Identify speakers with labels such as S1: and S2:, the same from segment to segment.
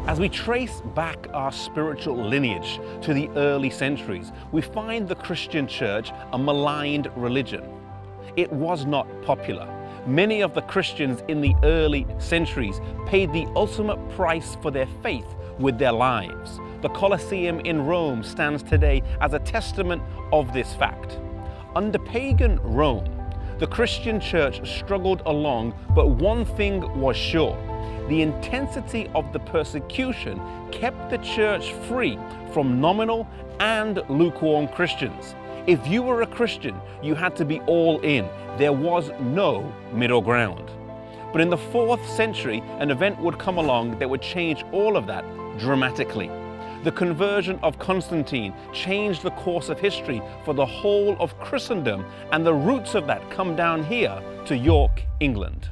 S1: As we trace back our spiritual lineage to the early centuries, we find the Christian church a maligned religion. It was not popular. Many of the Christians in the early centuries paid the ultimate price for their faith with their lives. The Colosseum in Rome stands today as a testament of this fact. Under pagan Rome, the Christian church struggled along, but one thing was sure. The intensity of the persecution kept the church free from nominal and lukewarm Christians. If you were a Christian, you had to be all in. There was no middle ground. But in the 4th century, an event would come along that would change all of that dramatically. The conversion of Constantine changed the course of history for the whole of Christendom, and the roots of that come down here to York, England.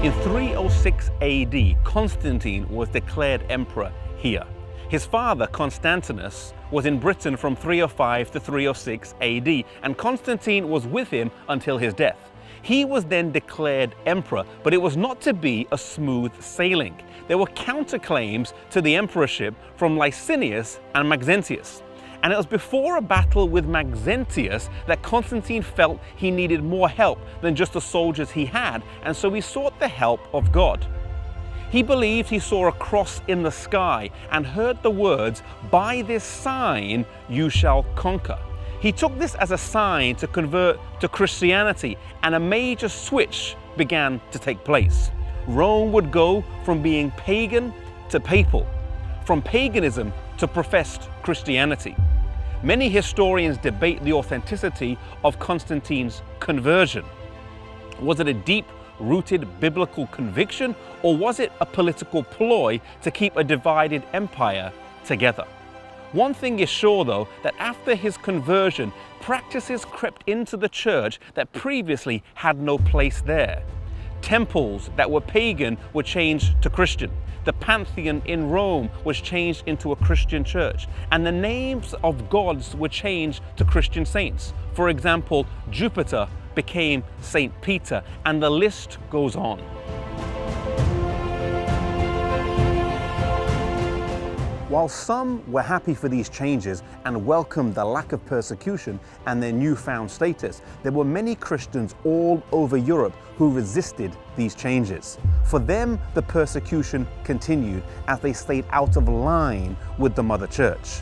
S1: In 306 AD, Constantine was declared emperor here. His father, Constantine's, was in Britain from 305 to 306 AD, and Constantine was with him until his death. He was then declared emperor, but it was not to be a smooth sailing. There were counterclaims to the emperorship from Licinius and Maxentius. And it was before a battle with Maxentius that Constantine felt he needed more help than just the soldiers he had, and so he sought the help of God. He believed he saw a cross in the sky and heard the words, "By this sign you shall conquer." He took this as a sign to convert to Christianity, and a major switch began to take place. Rome would go from being pagan to papal, from paganism to professed Christianity. Many historians debate the authenticity of Constantine's conversion. Was it a deep-rooted biblical conviction, or was it a political ploy to keep a divided empire together? One thing is sure, though, that after his conversion, practices crept into the church that previously had no place there. Temples that were pagan were changed to Christian. The Pantheon in Rome was changed into a Christian church, and the names of gods were changed to Christian saints. For example, Jupiter became Saint Peter, and the list goes on. While some were happy for these changes and welcomed the lack of persecution and their newfound status, there were many Christians all over Europe who resisted these changes. For them, the persecution continued as they stayed out of line with the Mother Church.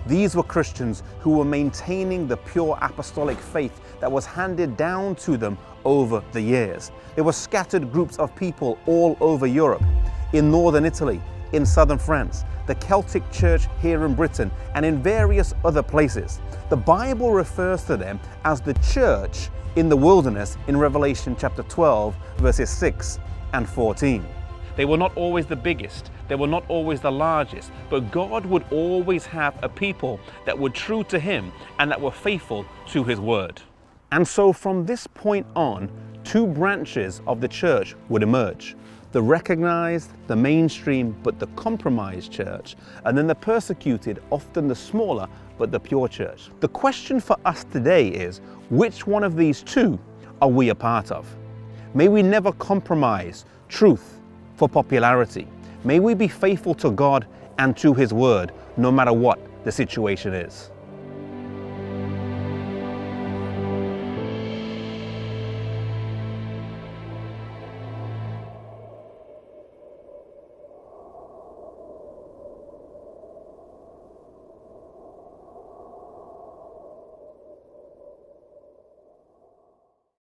S1: These were Christians who were maintaining the pure apostolic faith that was handed down to them over the years. There were scattered groups of people all over Europe, in northern Italy, in southern France, the Celtic Church here in Britain, and in various other places. The Bible refers to them as the church in the wilderness in Revelation chapter 12, verses 6 and 14. They were not always the biggest, they were not always the largest, but God would always have a people that were true to Him and that were faithful to His word. And so from this point on, 2 branches of the church would emerge. The recognized, the mainstream, but the compromised church, and then the persecuted, often the smaller, but the pure church. The question for us today is, which one of these 2 are we a part of? May we never compromise truth for popularity. May we be faithful to God and to His word, no matter what the situation is.